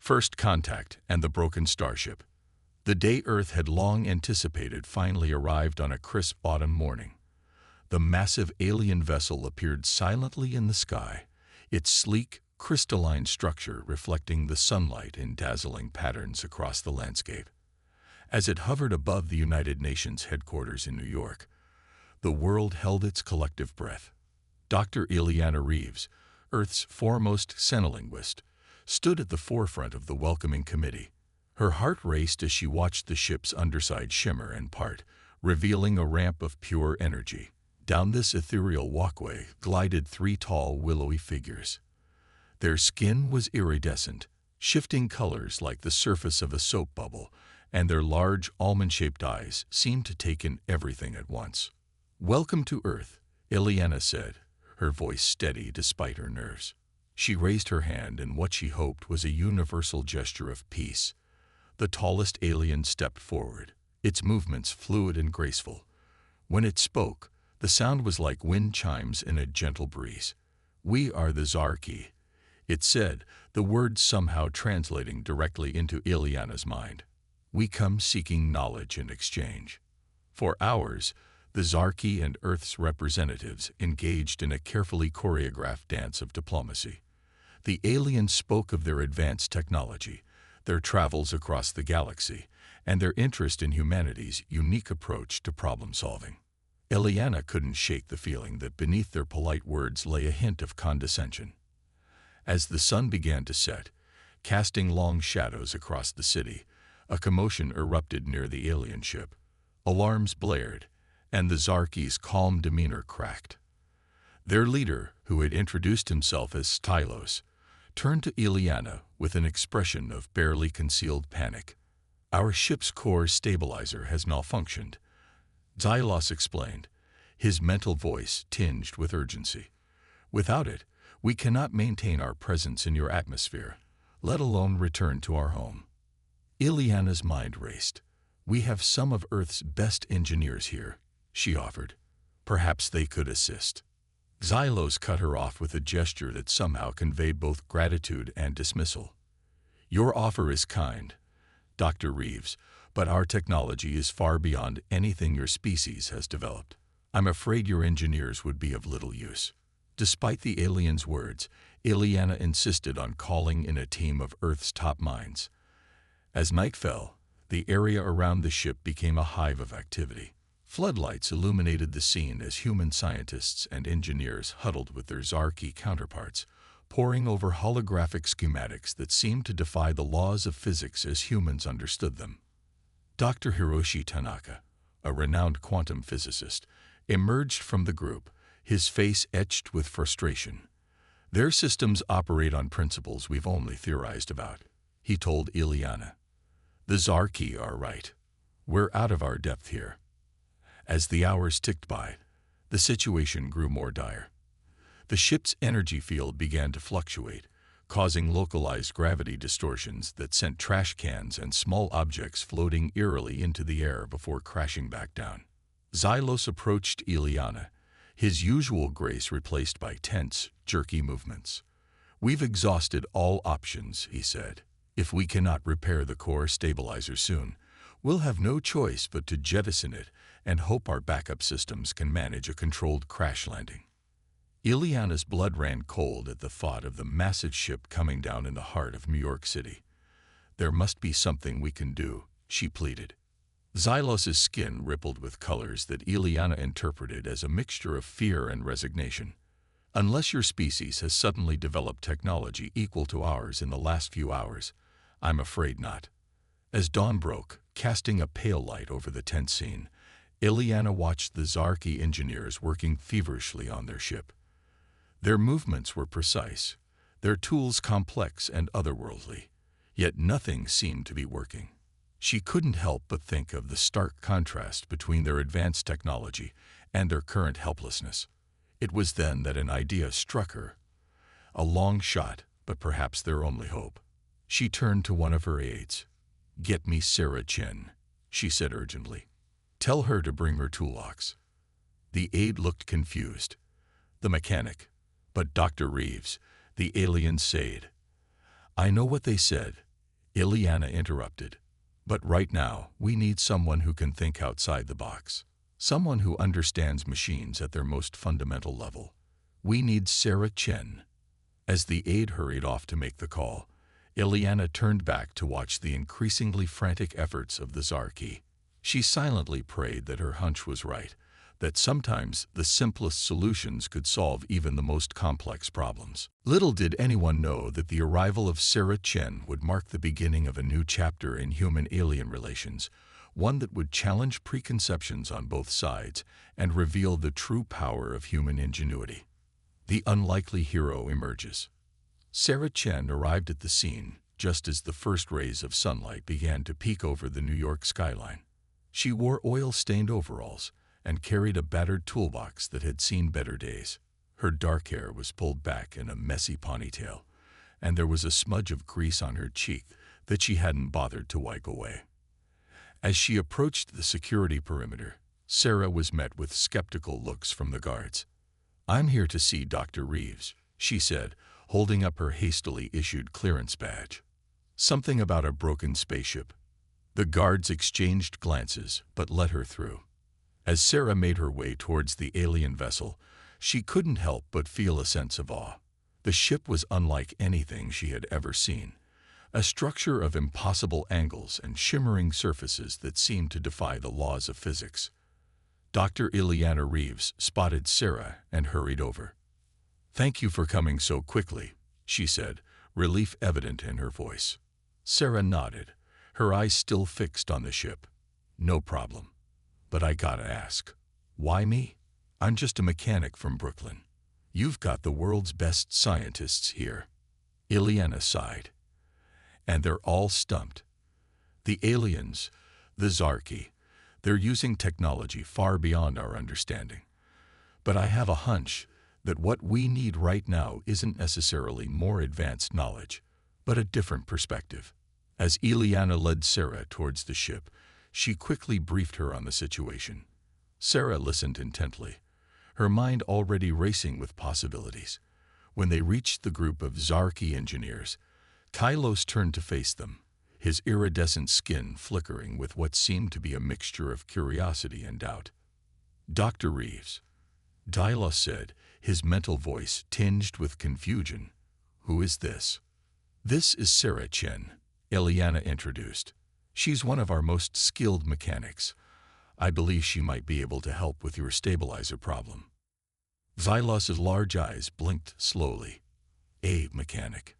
First contact and the broken starship. The day Earth had long anticipated finally arrived on a crisp autumn morning. The massive alien vessel appeared silently in the sky, its sleek, crystalline structure reflecting the sunlight in dazzling patterns across the landscape. As it hovered above the United Nations headquarters in New York, the world held its collective breath. Dr. Ileana Reeves, Earth's foremost xenolinguist, stood at the forefront of the welcoming committee. Her heart raced as she watched the ship's underside shimmer and part, revealing a ramp of pure energy. Down this ethereal walkway glided three tall, willowy figures. Their skin was iridescent, shifting colors like the surface of a soap bubble, and their large, almond-shaped eyes seemed to take in everything at once. "Welcome to Earth," Ileana said, her voice steady despite her nerves. She raised her hand in what she hoped was a universal gesture of peace. The tallest alien stepped forward, its movements fluid and graceful. When it spoke, the sound was like wind chimes in a gentle breeze. "We are the Zarki," it said, the words somehow translating directly into Ileana's mind. "We come seeking knowledge and exchange." For hours, the Zarki and Earth's representatives engaged in a carefully choreographed dance of diplomacy. The aliens spoke of their advanced technology, their travels across the galaxy, and their interest in humanity's unique approach to problem-solving. Ileana couldn't shake the feeling that beneath their polite words lay a hint of condescension. As the sun began to set, casting long shadows across the city, a commotion erupted near the alien ship. Alarms blared, and the Zarki's calm demeanor cracked. Their leader, who had introduced himself as Stylos, turned to Ileana with an expression of barely concealed panic. "Our ship's core stabilizer has malfunctioned," Stylos explained, his mental voice tinged with urgency. "Without it, we cannot maintain our presence in your atmosphere, let alone return to our home." Ileana's mind raced. "We have some of Earth's best engineers here," she offered. "Perhaps they could assist." Xylos cut her off with a gesture that somehow conveyed both gratitude and dismissal. "Your offer is kind, Dr. Reeves, but our technology is far beyond anything your species has developed. I'm afraid your engineers would be of little use." Despite the alien's words, Ileana insisted on calling in a team of Earth's top minds. As night fell, the area around the ship became a hive of activity. Floodlights illuminated the scene as human scientists and engineers huddled with their Zarki counterparts, poring over holographic schematics that seemed to defy the laws of physics as humans understood them. Dr. Hiroshi Tanaka, a renowned quantum physicist, emerged from the group, his face etched with frustration. "Their systems operate on principles we've only theorized about," he told Ileana. "The Zarki are right. We're out of our depth here." As the hours ticked by, the situation grew more dire. The ship's energy field began to fluctuate, causing localized gravity distortions that sent trash cans and small objects floating eerily into the air before crashing back down. Xylos approached Ileana, his usual grace replaced by tense, jerky movements. "We've exhausted all options," he said. "If we cannot repair the core stabilizer soon, we'll have no choice but to jettison it and hope our backup systems can manage a controlled crash landing." Ileana's blood ran cold at the thought of the massive ship coming down in the heart of New York City. "There must be something we can do," she pleaded. Xylos's skin rippled with colors that Ileana interpreted as a mixture of fear and resignation. "Unless your species has suddenly developed technology equal to ours in the last few hours, I'm afraid not." As dawn broke, casting a pale light over the tense scene, Ileana watched the Zarki engineers working feverishly on their ship. Their movements were precise, their tools complex and otherworldly, yet nothing seemed to be working. She couldn't help but think of the stark contrast between their advanced technology and their current helplessness. It was then that an idea struck her. A long shot, but perhaps their only hope. She turned to one of her aides. "Get me Sarah Chen," she said urgently. "Tell her to bring her toolbox." The aide looked confused. The mechanic, but Dr. Reeves, the alien said. "I know what they said," Ileana interrupted. But right now, we need someone who can think outside the box. Someone who understands machines at their most fundamental level. We need Sarah Chen. As the aide hurried off to make the call, Ileana turned back to watch the increasingly frantic efforts of the Zarki. She silently prayed that her hunch was right, that sometimes the simplest solutions could solve even the most complex problems. Little did anyone know that the arrival of Sarah Chen would mark the beginning of a new chapter in human-alien relations, one that would challenge preconceptions on both sides and reveal the true power of human ingenuity. The unlikely hero emerges. Sarah Chen arrived at the scene just as the first rays of sunlight began to peek over the New York skyline. She wore oil-stained overalls and carried a battered toolbox that had seen better days. Her dark hair was pulled back in a messy ponytail, and there was a smudge of grease on her cheek that she hadn't bothered to wipe away. As she approached the security perimeter, Sarah was met with skeptical looks from the guards. "I'm here to see Dr. Reeves," she said, holding up her hastily issued clearance badge. "Something about a broken spaceship." The guards exchanged glances, but let her through. As Sarah made her way towards the alien vessel, she couldn't help but feel a sense of awe. The ship was unlike anything she had ever seen, a structure of impossible angles and shimmering surfaces that seemed to defy the laws of physics. Dr. Ileana Reeves spotted Sarah and hurried over. "Thank you for coming so quickly," she said, relief evident in her voice. Sarah nodded, her eyes still fixed on the ship. "No problem. But I gotta ask, why me? I'm just a mechanic from Brooklyn. You've got the world's best scientists here." Ileana sighed. "And they're all stumped. The aliens, the Zarki, they're using technology far beyond our understanding. But I have a hunch that what we need right now isn't necessarily more advanced knowledge, but a different perspective." As Ileana led Sarah towards the ship, she quickly briefed her on the situation. Sarah listened intently, her mind already racing with possibilities. When they reached the group of Zarki engineers, Kylos turned to face them, his iridescent skin flickering with what seemed to be a mixture of curiosity and doubt. "Dr. Reeves," Kylos said, his mental voice tinged with confusion. "Who is this?" "This is Sarah Chen," Ileana introduced. "She's one of our most skilled mechanics. I believe she might be able to help with your stabilizer problem." Xylos's large eyes blinked slowly. "A mechanic.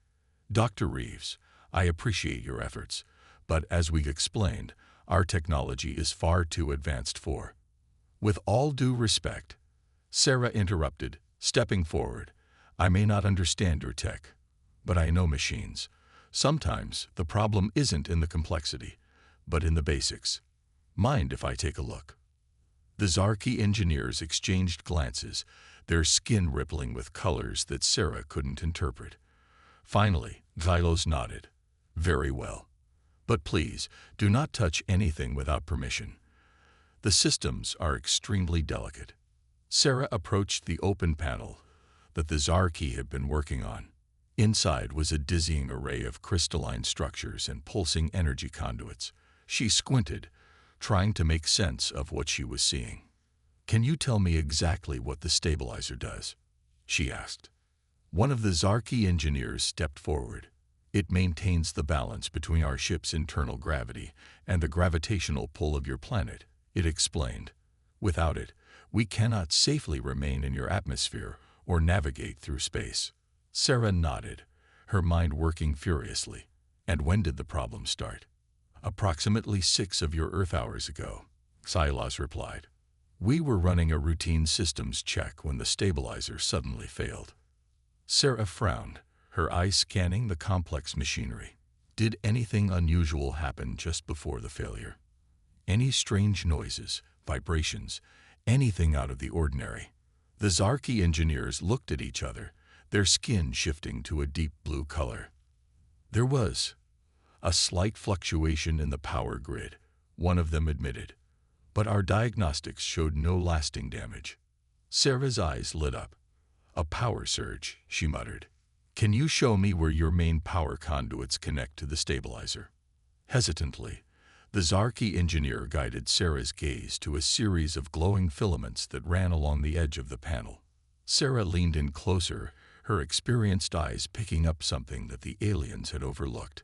Dr. Reeves, I appreciate your efforts, but as we explained, our technology is far too advanced for—" "With all due respect," Sarah interrupted, stepping forward, "I may not understand your tech, but I know machines. Sometimes the problem isn't in the complexity, but in the basics. Mind if I take a look?" The Zarki engineers exchanged glances, their skin rippling with colors that Sarah couldn't interpret. Finally, Xylos nodded. "Very well. But please, do not touch anything without permission. The systems are extremely delicate." Sarah approached the open panel that the Zarki had been working on. Inside was a dizzying array of crystalline structures and pulsing energy conduits. She squinted, trying to make sense of what she was seeing. "Can you tell me exactly what the stabilizer does?" she asked. One of the Zarki engineers stepped forward. "It maintains the balance between our ship's internal gravity and the gravitational pull of your planet," it explained. "Without it, we cannot safely remain in your atmosphere or navigate through space." Sarah nodded, her mind working furiously. "And when did the problem start?" "Approximately 6 of your Earth hours ago," Xylos replied. "We were running a routine systems check when the stabilizer suddenly failed." Sarah frowned, her eyes scanning the complex machinery. Did anything unusual happen just before the failure? Any strange noises, vibrations, anything out of the ordinary? The Zarki engineers looked at each other, their skin shifting to a deep blue color. "There was a slight fluctuation in the power grid," one of them admitted, "but our diagnostics showed no lasting damage." Sarah's eyes lit up. "A power surge," she muttered. Can you show me where your main power conduits connect to the stabilizer? Hesitantly, the Zarki engineer guided Sarah's gaze to a series of glowing filaments that ran along the edge of the panel. Sarah leaned in closer, her experienced eyes picking up something that the aliens had overlooked.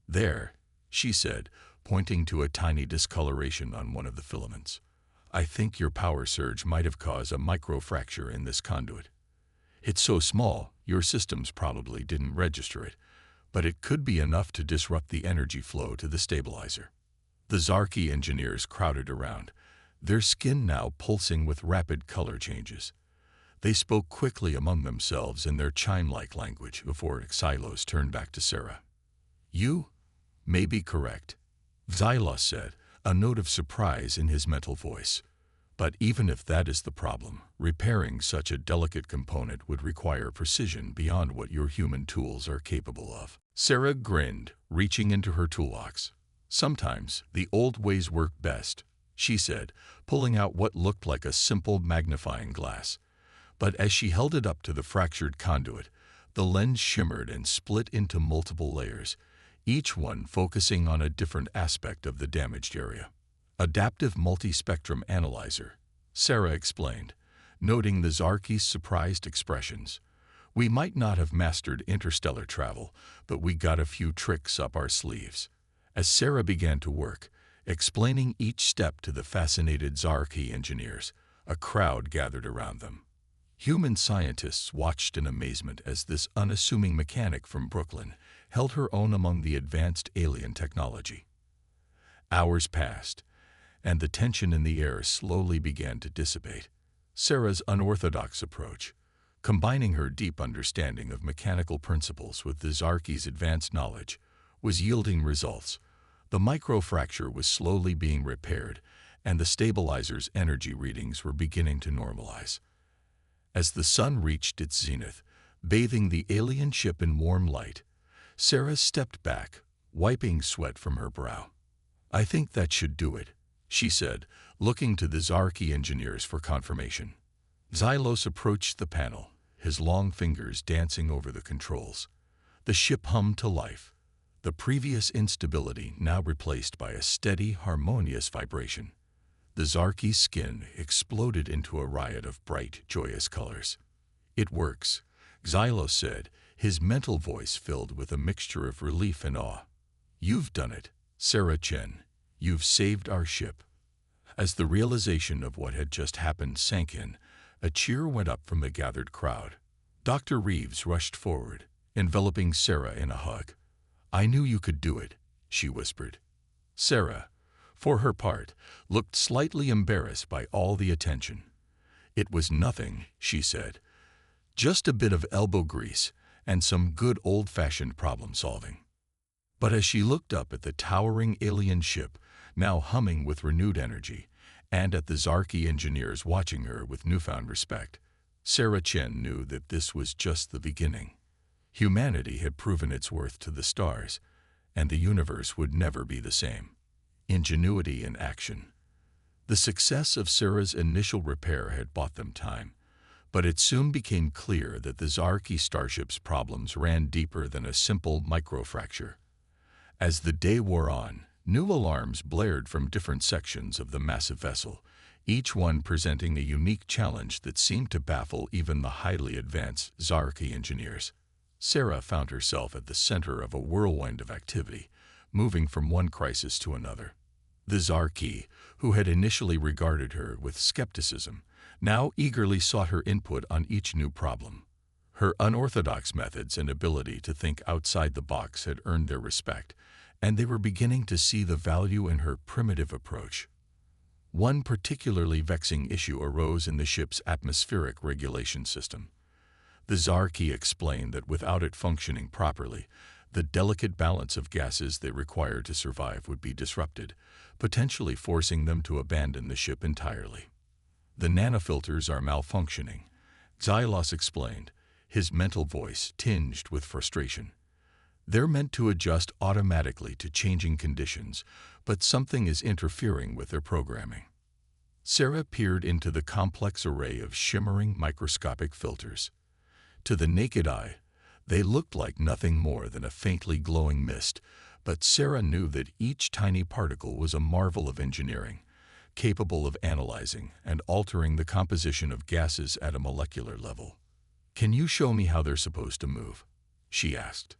"There," she said, pointing to a tiny discoloration on one of the filaments. "I think your power surge might have caused a microfracture in this conduit. It's so small, your systems probably didn't register it, but it could be enough to disrupt the energy flow to the stabilizer." The Zarki engineers crowded around, their skin now pulsing with rapid color changes. They spoke quickly among themselves in their chime-like language before Xylos turned back to Sarah. "You may be correct," Xylos said, a note of surprise in his mental voice. "But even if that is the problem, repairing such a delicate component would require precision beyond what your human tools are capable of." Sarah grinned, reaching into her toolbox. "Sometimes the old ways work best," she said, pulling out what looked like a simple magnifying glass. But as she held it up to the fractured conduit, the lens shimmered and split into multiple layers, each one focusing on a different aspect of the damaged area. "Adaptive multispectrum analyzer," Sarah explained, noting the Zarki's surprised expressions. "We might not have mastered interstellar travel, but we got a few tricks up our sleeves." As Sarah began to work, explaining each step to the fascinated Zarki engineers, a crowd gathered around them. Human scientists watched in amazement as this unassuming mechanic from Brooklyn held her own among the advanced alien technology. Hours passed, and the tension in the air slowly began to dissipate. Sarah's unorthodox approach, combining her deep understanding of mechanical principles with the Zarki's advanced knowledge, was yielding results. The microfracture was slowly being repaired, and the stabilizer's energy readings were beginning to normalize. As the sun reached its zenith, bathing the alien ship in warm light, Sarah stepped back, wiping sweat from her brow. "I think that should do it," she said, looking to the Zarki engineers for confirmation. Xylos approached the panel, his long fingers dancing over the controls. The ship hummed to life, the previous instability now replaced by a steady, harmonious vibration. The Zarki's skin exploded into a riot of bright, joyous colors. "It works," Xylos said, his mental voice filled with a mixture of relief and awe. "You've done it, Sarah Chen. You've saved our ship." As the realization of what had just happened sank in, a cheer went up from the gathered crowd. Dr. Reeves rushed forward, enveloping Sarah in a hug. "I knew you could do it," she whispered. Sarah, for her part, looked slightly embarrassed by all the attention. "It was nothing," she said. "Just a bit of elbow grease and some good old-fashioned problem-solving." But as she looked up at the towering alien ship, now humming with renewed energy, and at the Zarki engineers watching her with newfound respect, Sarah Chen knew that this was just the beginning. Humanity had proven its worth to the stars, and the universe would never be the same. Ingenuity in action. The success of Sarah's initial repair had bought them time, but it soon became clear that the Zarki starship's problems ran deeper than a simple microfracture. As the day wore on, new alarms blared from different sections of the massive vessel, each one presenting a unique challenge that seemed to baffle even the highly advanced Zarki engineers. Sarah found herself at the center of a whirlwind of activity, moving from one crisis to another. The Zarki, who had initially regarded her with skepticism, now eagerly sought her input on each new problem. Her unorthodox methods and ability to think outside the box had earned their respect, and they were beginning to see the value in her primitive approach. One particularly vexing issue arose in the ship's atmospheric regulation system. The Zarki explained that without it functioning properly, the delicate balance of gases they required to survive would be disrupted, potentially forcing them to abandon the ship entirely. "The nanofilters are malfunctioning," Xylos explained, his mental voice tinged with frustration. "They're meant to adjust automatically to changing conditions, but something is interfering with their programming." Sarah peered into the complex array of shimmering microscopic filters. To the naked eye, They looked like nothing more than a faintly glowing mist, but Sarah knew that each tiny particle was a marvel of engineering, capable of analyzing and altering the composition of gases at a molecular level. "Can you show me how they're supposed to move?" she asked.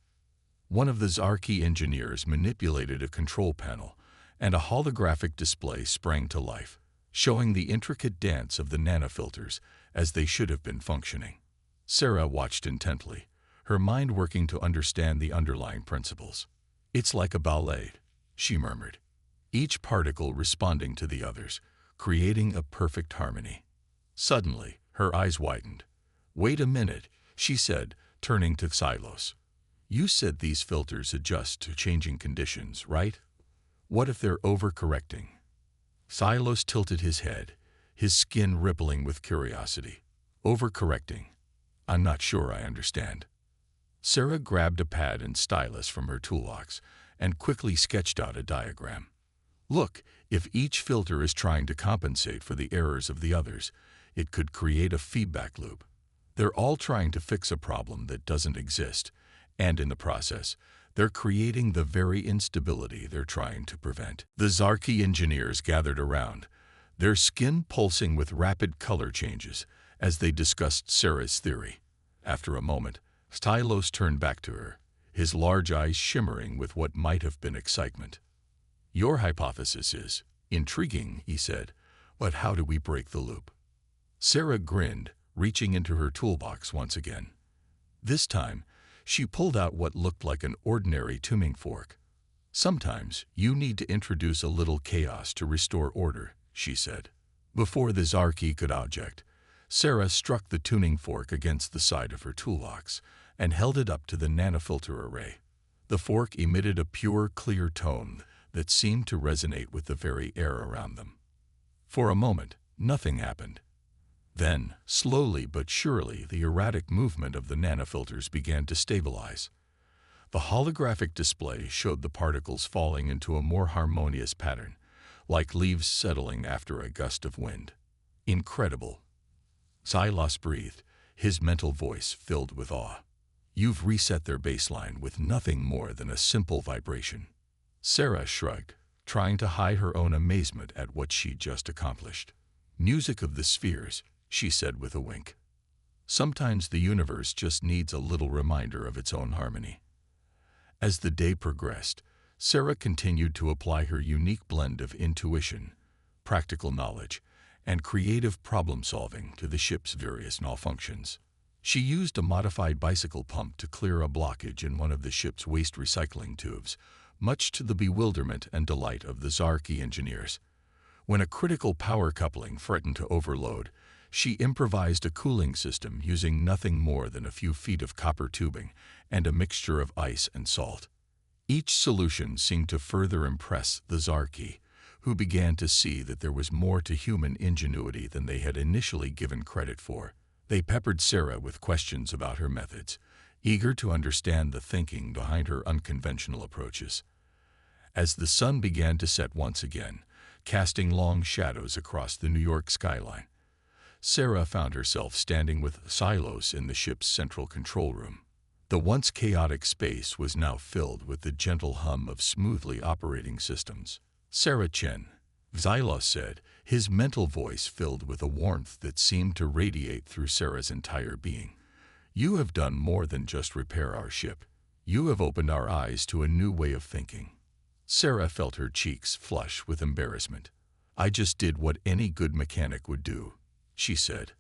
One of the Zarki engineers manipulated a control panel, and a holographic display sprang to life, showing the intricate dance of the nanofilters as they should have been functioning. Sarah watched intently, her mind working to understand the underlying principles. "It's like a ballet," she murmured, each particle responding to the others, creating a perfect harmony. Suddenly, her eyes widened. "Wait a minute," she said, turning to Silos. "You said these filters adjust to changing conditions, right? What if they're overcorrecting?" Silos tilted his head, his skin rippling with curiosity. "Overcorrecting? I'm not sure I understand." Sarah grabbed a pad and stylus from her toolbox and quickly sketched out a diagram. "Look, if each filter is trying to compensate for the errors of the others, it could create a feedback loop. They're all trying to fix a problem that doesn't exist, and in the process, they're creating the very instability they're trying to prevent." The Zarki engineers gathered around, their skin pulsing with rapid color changes as they discussed Sarah's theory. After a moment, Stylos turned back to her, his large eyes shimmering with what might have been excitement. "Your hypothesis is intriguing," he said, "but how do we break the loop?" Sarah grinned, reaching into her toolbox once again. This time, she pulled out what looked like an ordinary tuning fork. "Sometimes you need to introduce a little chaos to restore order," she said. Before the Zarki could object, Sarah struck the tuning fork against the side of her toolbox and held it up to the nanofilter array. The fork emitted a pure, clear tone that seemed to resonate with the very air around them. For a moment, nothing happened. Then, slowly but surely, the erratic movement of the nanofilters began to stabilize. The holographic display showed the particles falling into a more harmonious pattern, like leaves settling after a gust of wind. "Incredible." Silas breathed, his mental voice filled with awe. "You've reset their baseline with nothing more than a simple vibration." Sarah shrugged, trying to hide her own amazement at what she'd just accomplished. "Music of the spheres," she said with a wink. "Sometimes the universe just needs a little reminder of its own harmony." As the day progressed, Sarah continued to apply her unique blend of intuition, practical knowledge, and creative problem-solving to the ship's various malfunctions. She used a modified bicycle pump to clear a blockage in one of the ship's waste recycling tubes, much to the bewilderment and delight of the Zarki engineers. When a critical power coupling threatened to overload, she improvised a cooling system using nothing more than a few feet of copper tubing and a mixture of ice and salt. Each solution seemed to further impress the Zarki, who began to see that there was more to human ingenuity than they had initially given credit for. They peppered Sarah with questions about her methods, eager to understand the thinking behind her unconventional approaches. As the sun began to set once again, casting long shadows across the New York skyline, Sarah found herself standing with Silos in the ship's central control room. The once chaotic space was now filled with the gentle hum of smoothly operating systems. "Sarah Chen," Silos said, his mental voice filled with a warmth that seemed to radiate through Sarah's entire being. "You have done more than just repair our ship. You have opened our eyes to a new way of thinking." Sarah felt her cheeks flush with embarrassment. "I just did what any good mechanic would do," she said.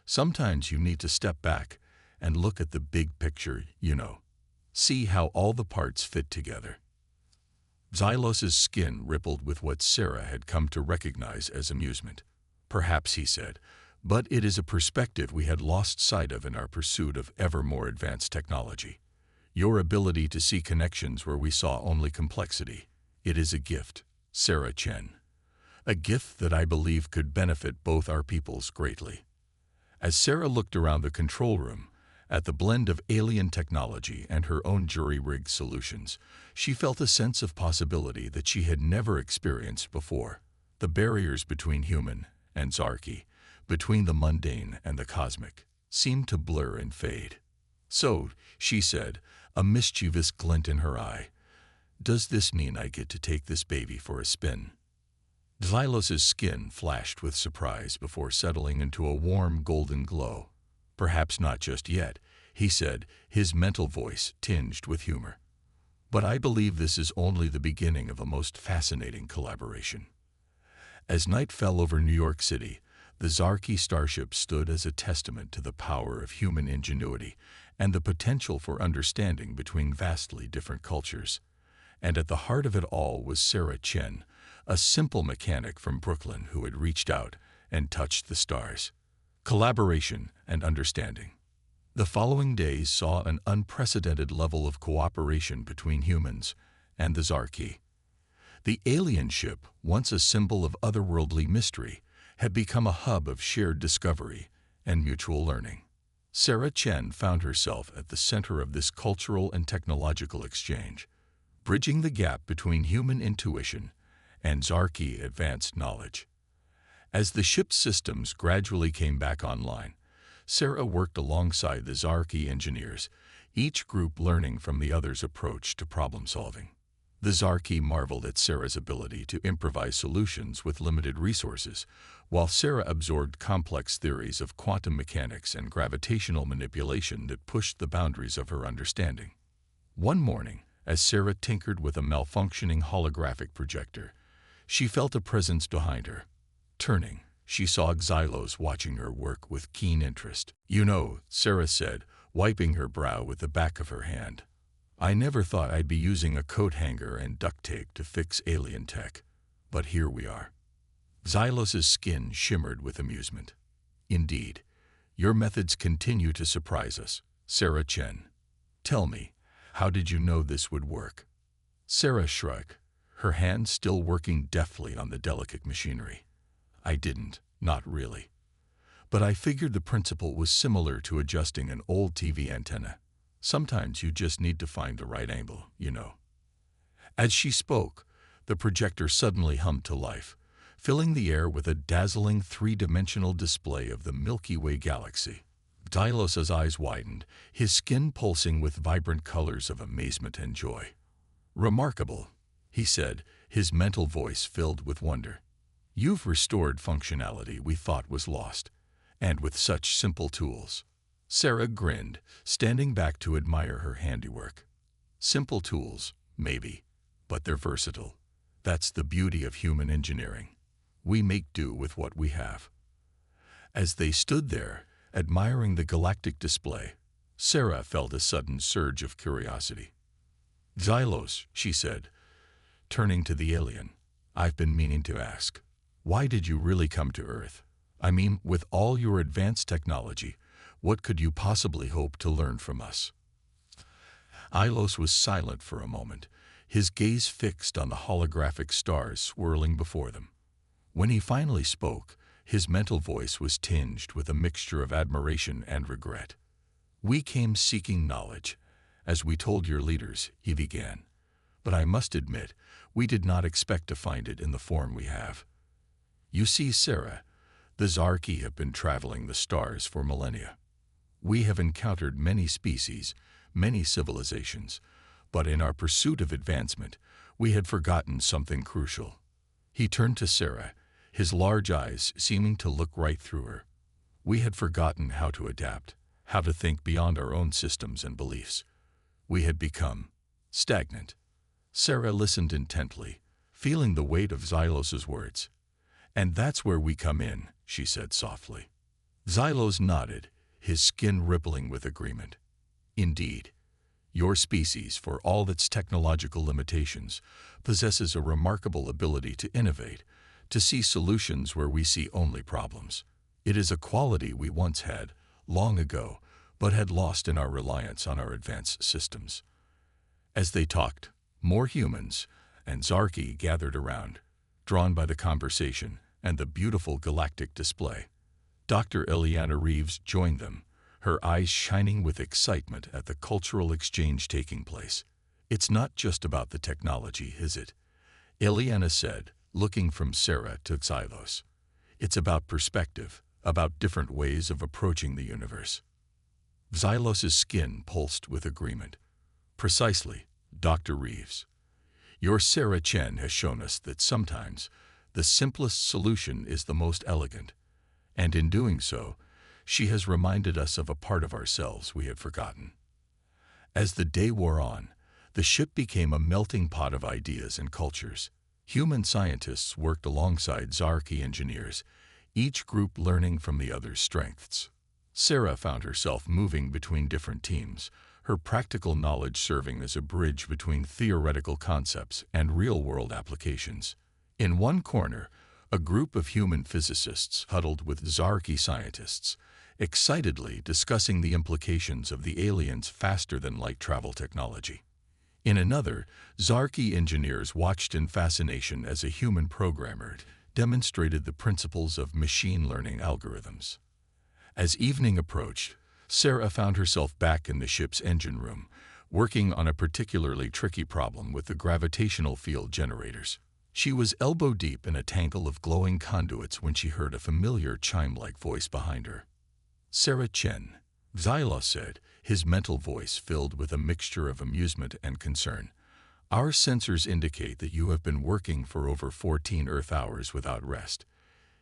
"Sometimes you need to step back and look at the big picture, you know. See how all the parts fit together." Xylos's skin rippled with what Sarah had come to recognize as amusement. "Perhaps," he said, "but it is a perspective we had lost sight of in our pursuit of ever more advanced technology. Your ability to see connections where we saw only complexity. It is a gift, Sarah Chen. A gift that I believe could benefit both our peoples greatly." As Sarah looked around the control room, at the blend of alien technology and her own jury-rigged solutions, she felt a sense of possibility that she had never experienced before. The barriers between human and Zarki, between the mundane and the cosmic, seemed to blur and fade. "So," she said, a mischievous glint in her eye, "does this mean I get to take this baby for a spin?" Xylos's skin flashed with surprise before settling into a warm golden glow. "Perhaps not just yet," he said, his mental voice tinged with humor. "But I believe this is only the beginning of a most fascinating collaboration." As night fell over New York City, the Zarki Starship stood as a testament to the power of human ingenuity and the potential for understanding between vastly different cultures. And at the heart of it all was Sarah Chen, a simple mechanic from Brooklyn who had reached out and touched the stars. Collaboration and understanding. The following days saw an unprecedented level of cooperation between humans and the Zarki. The alien ship, once a symbol of otherworldly mystery, had become a hub of shared discovery and mutual learning. Sarah Chen found herself at the center of this cultural and technological exchange, bridging the gap between human intuition and Zarki advanced knowledge. As the ship's systems gradually came back online, Sarah worked alongside the Zarki engineers, each group learning from the other's approach to problem-solving. The Zarki marveled at Sarah's ability to improvise solutions with limited resources, while Sarah absorbed complex theories of quantum mechanics and gravitational manipulation that pushed the boundaries of her understanding. One morning, as Sarah tinkered with a malfunctioning holographic projector, she felt a presence behind her. Turning, she saw Xylos watching her work with keen interest. "You know," Sarah said, wiping her brow with the back of her hand, "I never thought I'd be using a coat hanger and duct tape to fix alien tech, but here we are." Xylos's skin shimmered with amusement. "Indeed, your methods continue to surprise us, Sarah Chen. Tell me, how did you know this would work?" Sarah shrugged, her hands still working deftly on the delicate machinery. "I didn't, not really. But I figured the principle was similar to adjusting an old TV antenna. Sometimes you just need to find the right angle, you know." As she spoke, the projector suddenly hummed to life, filling the air with a dazzling three-dimensional display of the Milky Way galaxy. Xylos's eyes widened, his skin pulsing with vibrant colors of amazement and joy. "Remarkable," he said, his mental voice filled with wonder. "You've restored functionality we thought was lost, and with such simple tools." Sarah grinned, standing back to admire her handiwork. "Simple tools, maybe, but they're versatile. That's the beauty of human engineering. We make do with what we have." As they stood there, admiring the galactic display, Sarah felt a sudden surge of curiosity. "Xylos," she said, turning to the alien, "I've been meaning to ask, why did you really come to Earth? I mean, with all your advanced technology, what could you possibly hope to learn from us?" Xylos was silent for a moment, his gaze fixed on the holographic stars swirling before them. When he finally spoke, his mental voice was tinged with a mixture of admiration and regret. "We came seeking knowledge, as we told your leaders," he began. "But I must admit, we did not expect to find it in the form we have. You see, Sarah, the Zarki have been traveling the stars for millennia. We have encountered many species, many civilizations, but in our pursuit of advancement, we had forgotten something crucial." He turned to Sarah, his large eyes seeming to look right through her. "We had forgotten how to adapt, how to think beyond our own systems and beliefs. We had become stagnant." Sarah listened intently, feeling the weight of Xylos's words. "And that's where we come in," she said softly. Xylos nodded, his skin rippling with agreement. "Indeed, your species, for all its technological limitations, possesses a remarkable ability to innovate, to see solutions where we see only problems. It is a quality we once had, long ago, but had lost in our reliance on our advanced systems." As they talked, more humans and Zarki gathered around, drawn by the conversation and the beautiful galactic display. Dr. Ileana Reeves joined them, her eyes shining with excitement at the cultural exchange taking place. "It's not just about the technology, is it?" Ileana said, looking from Sarah to Xylos. "It's about perspective, about different ways of approaching the universe." Xylos's skin pulsed with agreement. Precisely, Dr. Reeves. Your Sarah Chen has shown us that sometimes the simplest solution is the most elegant, and in doing so, she has reminded us of a part of ourselves we had forgotten. As the day wore on, the ship became a melting pot of ideas and cultures. Human scientists worked alongside Zarki engineers, each group learning from the other's strengths. Sarah found herself moving between different teams, her practical knowledge serving as a bridge between theoretical concepts and real-world applications. In one corner, a group of human physicists huddled with Zarki scientists, excitedly discussing the implications of the aliens' faster-than-light travel technology. In another, Zarki engineers watched in fascination as a human programmer demonstrated the principles of machine learning algorithms. As evening approached, Sarah found herself back in the ship's engine room, working on a particularly tricky problem with the gravitational field generators. She was elbow-deep in a tangle of glowing conduits when she heard a familiar chime-like voice behind her. "Sarah Chen," Xylos said, his mental voice filled with a mixture of amusement and concern. "Our sensors indicate that you have been working for over 14 Earth hours without rest.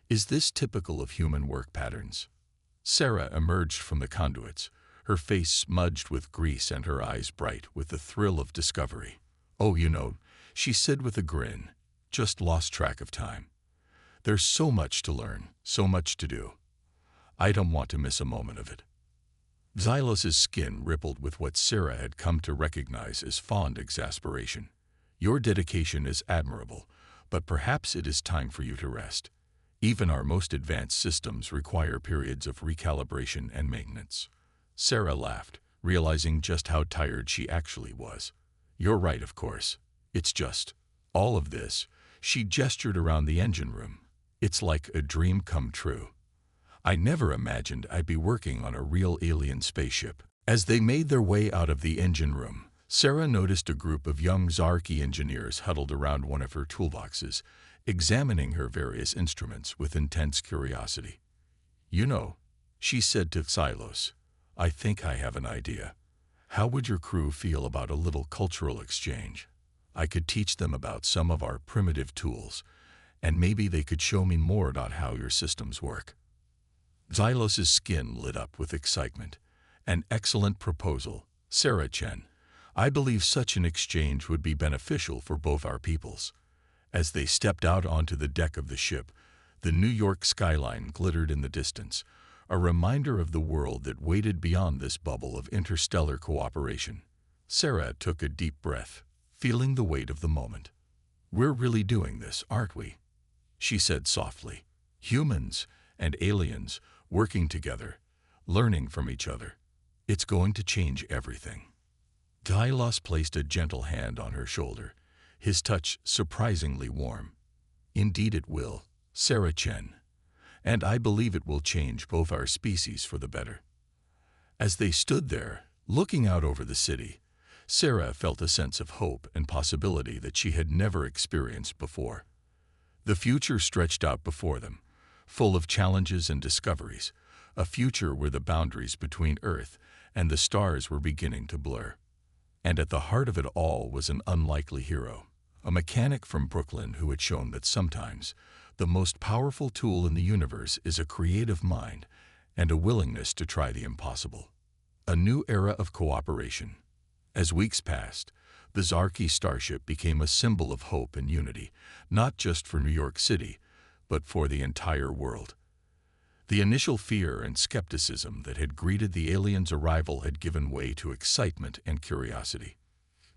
Is this typical of human work patterns?" Sarah emerged from the conduits, her face smudged with grease and her eyes bright with the thrill of discovery. "Oh, she said with a grin, just lost track of time. There's so much to learn, so much to do. I don't want to miss a moment of it." Xylos's skin rippled with what Sarah had come to recognize as fond exasperation. "Your dedication is admirable, but perhaps it is time for you to rest. Even our most advanced systems require periods of recalibration and maintenance." Sarah laughed, realizing just how tired she actually was. "You're right, of course. It's just all of this." She gestured around the engine room. "It's like a dream come true. I never imagined I'd be working on a real alien spaceship." As they made their way out of the engine room, Sarah noticed a group of young Zarki engineers huddled around one of her toolboxes, examining her various instruments with intense curiosity. She said to Xylos, "I think I have an idea. How would your crew feel about a little cultural exchange? I could teach them about some of our primitive tools, and maybe they could show me more about how your systems work." Xylos's skin lit up with excitement. "An excellent proposal, Sarah Chen. I believe such an exchange would be beneficial for both our peoples." As they stepped out onto the deck of the ship, the New York skyline glittered in the distance, a reminder of the world that waited beyond this bubble of interstellar cooperation. Sarah took a deep breath, feeling the weight of the moment. "We're really doing this, aren't we?" she said softly. "Humans and aliens working together, learning from each other. It's going to change everything." Xylos placed a gentle hand on her shoulder, his touch surprisingly warm. "Indeed it will, Sarah Chen, and I believe it will change both our species for the better." As they stood there, looking out over the city, Sarah felt a sense of hope and possibility that she had never experienced before. The future stretched out before them, full of challenges and discoveries, a future where the boundaries between Earth and the stars were beginning to blur. And at the heart of it all was an unlikely hero, a mechanic from Brooklyn who had shown that sometimes the most powerful tool in the universe is a creative mind and a willingness to try the impossible. A new era of cooperation. As weeks passed, the Zarki Starship became a symbol of hope and unity, not just for New York City, but for the entire world. The initial fear and skepticism that had greeted the aliens' arrival had given way to excitement and curiosity.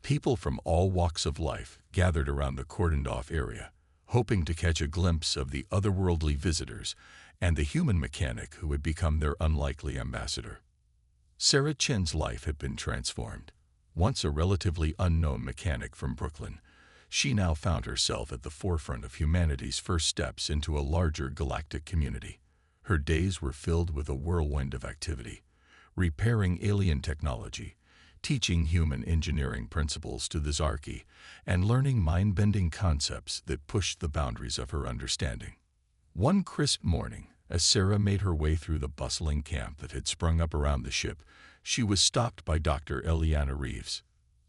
People from all walks of life gathered around the cordoned-off area, hoping to catch a glimpse of the otherworldly visitors and the human mechanic who had become their unlikely ambassador. Sarah Chen's life had been transformed. Once a relatively unknown mechanic from Brooklyn, she now found herself at the forefront of humanity's first steps into a larger galactic community. Her days were filled with a whirlwind of activity, repairing alien technology, teaching human engineering principles to the Zarki, and learning mind-bending concepts that pushed the boundaries of her understanding. One crisp morning, as Sarah made her way through the bustling camp that had sprung up around the ship, she was stopped by Dr. Eliana Reeves.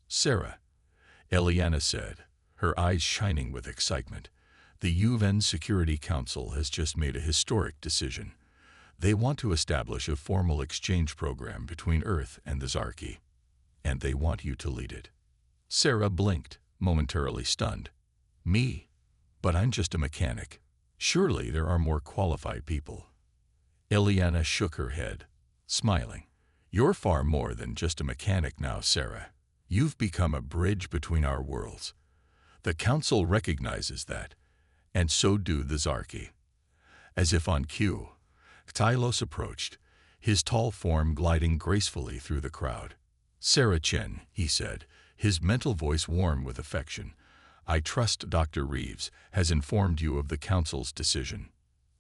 "Sarah," Eliana said, her eyes shining with excitement, "the UN Security Council has just made a historic decision. They want to establish a formal exchange program between Earth and the Zarki, and they want you to lead it." Sarah blinked, momentarily stunned. "Me? But I'm just a mechanic. Surely there are more qualified people." Eliana shook her head, smiling. "You're far more than just a mechanic now, Sarah. You've become a bridge between our worlds. The Council recognizes that, and so do the Zarki." As if on cue, Tylos approached, his tall form gliding gracefully through the crowd. "Sarah Chen," he said, his mental voice warm with affection, "I trust Dr. Reeves has informed you of the Council's decision."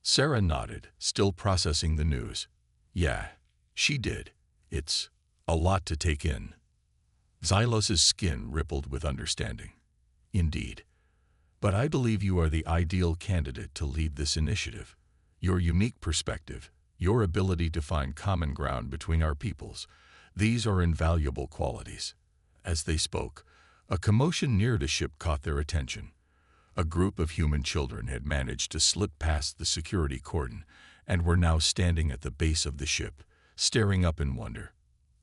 Sarah nodded, still processing the news. "Yeah, she did. It's a lot to take in." Xylos's skin rippled with understanding. "Indeed. But I believe you are the ideal candidate to lead this initiative. Your unique perspective, your ability to find common ground between our peoples, these are invaluable qualities." As they spoke, a commotion near the ship caught their attention. A group of human children had managed to slip past the security cordon and were now standing at the base of the ship, staring up in wonder.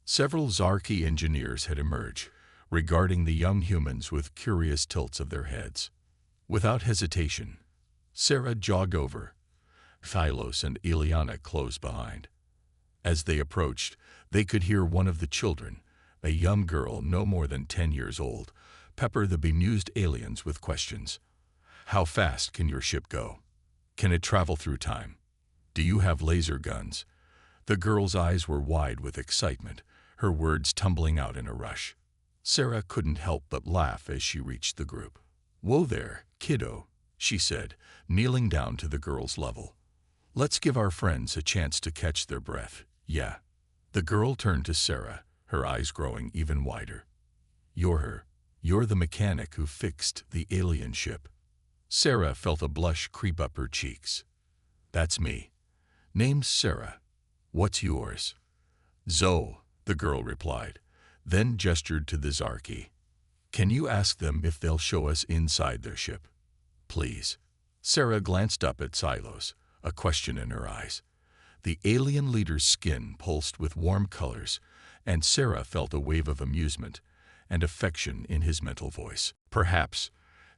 Several Zarki engineers had emerged, regarding the young humans with curious tilts of their heads. Without hesitation, Sarah jogged over. Tylos and Eliana closed behind. As they approached, they could hear one of the children, a young girl no more than 10 years old, pepper the bemused aliens with questions. "How fast can your ship go? Can it travel through time? Do you have laser guns?" The girl's eyes were wide with excitement, her words tumbling out in a rush. Sarah couldn't help but laugh as she reached the group. "Whoa there, kiddo," she said, kneeling down to the girl's level. "Let's give our friends a chance to catch their breath, yeah?" The girl turned to Sarah, her eyes growing even wider. "You're her. You're the mechanic who fixed the alien ship." Sarah felt a blush creep up her cheeks. "That's me. Name's Sarah. What's yours?" "Zoe," the girl replied, then gestured to the Zarki. "Can you ask them if they'll show us inside their ship? Please." Sarah glanced up at Tylos, a question in her eyes. The alien leader's skin pulsed with warm colors, and Sarah felt a wave of amusement and affection in his mental voice. "Perhaps,"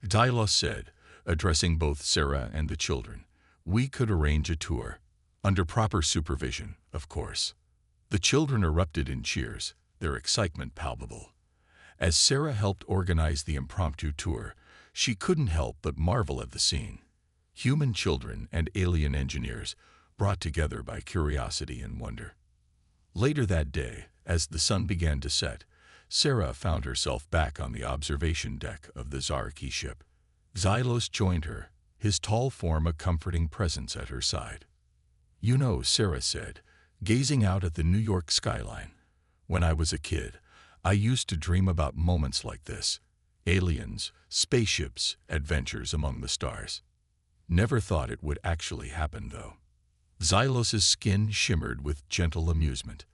Tylos said, addressing both Sarah and the children, "we could arrange a tour. Under proper supervision, of course." The children erupted in cheers, their excitement palpable. As Sarah helped organize the impromptu tour, she couldn't help but marvel at the scene. Human children and alien engineers, brought together by curiosity and wonder. Later that day, as the sun began to set, Sarah found herself back on the observation deck of the Zarki ship. Xylos joined her, his tall form a comforting presence at her side. "You know," Sarah said, gazing out at the New York skyline, "when I was a kid, I used to dream about moments like this. Aliens, spaceships, adventures among the stars. Never thought it would actually happen, though." Xylos's skin shimmered with gentle amusement.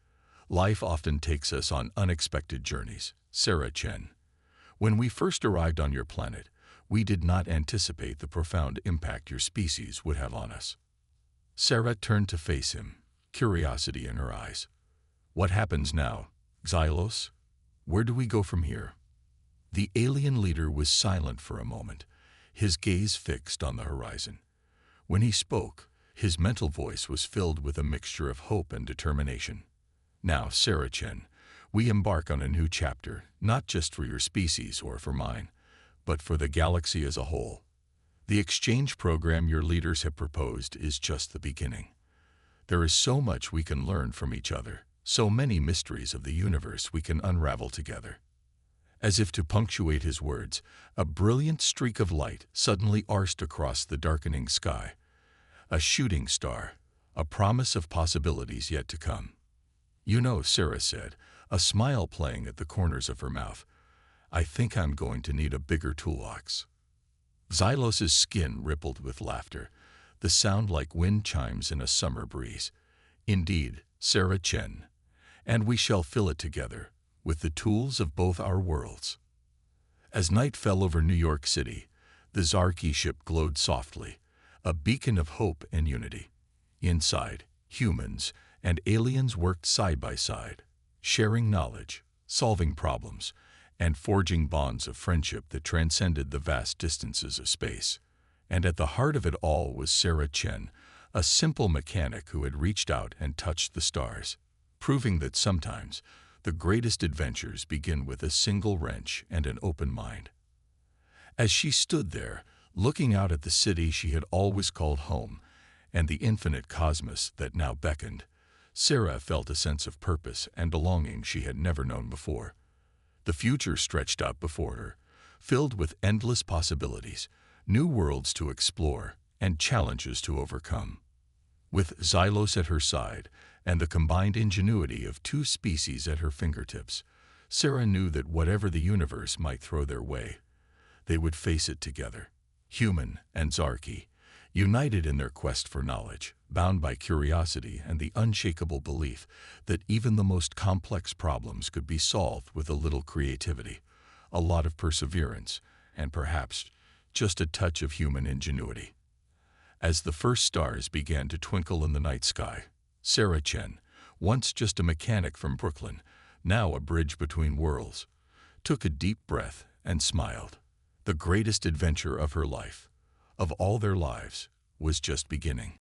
"Life often takes us on unexpected journeys, Sarah Chen. When we first arrived on your planet, we did not anticipate the profound impact your species would have on us." Sarah turned to face him, curiosity in her eyes. "What happens now, Xylos? Where do we go from here?" The alien leader was silent for a moment, his gaze fixed on the horizon. When he spoke, his mental voice was filled with a mixture of hope and determination. "Now, Sarah Chen, we embark on a new chapter, not just for your species or for mine, but for the galaxy as a whole. The exchange program your leaders have proposed is just the beginning. There is so much we can learn from each other, so many mysteries of the universe we can unravel together." As if to punctuate his words, a brilliant streak of light suddenly arced across the darkening sky. A shooting star, a promise of possibilities yet to come. "You know," Sarah said, a smile playing at the corners of her mouth, "I think I'm going to need a bigger toolbox." Xylos's skin rippled with laughter, the sound like wind chimes in a summer breeze. "Indeed, Sarah Chen. and we shall fill it together with the tools of both our worlds. As night fell over New York City, the Zarki ship glowed softly, a beacon of hope and unity. Inside, humans and aliens worked side by side, sharing knowledge, solving problems, and forging bonds of friendship that transcended the vast distances of space. And at the heart of it all was Sarah Chen, a simple mechanic who had reached out and touched the stars, proving that sometimes the greatest adventures begin with a single wrench and an open mind. As she stood there, looking out at the city she had always called home and the infinite cosmos that now beckoned, Sarah felt a sense of purpose and belonging she had never known before. The future stretched out before her, filled with endless possibilities, new worlds to explore, and challenges to overcome. With Xylos at her side and the combined ingenuity of two species at her fingertips, Sarah knew that whatever the universe might throw their way, they would face it together, human and Zarki, united in their quest for knowledge, bound by curiosity and the unshakable belief that even the most complex problems could be solved with a little creativity, a lot of perseverance, and perhaps just a touch of human ingenuity. As the first stars began to twinkle in the night sky, Sarah Chen, once just a mechanic from Brooklyn, now a bridge between worlds, took a deep breath and smiled. The greatest adventure of her life, of all their lives, was just beginning.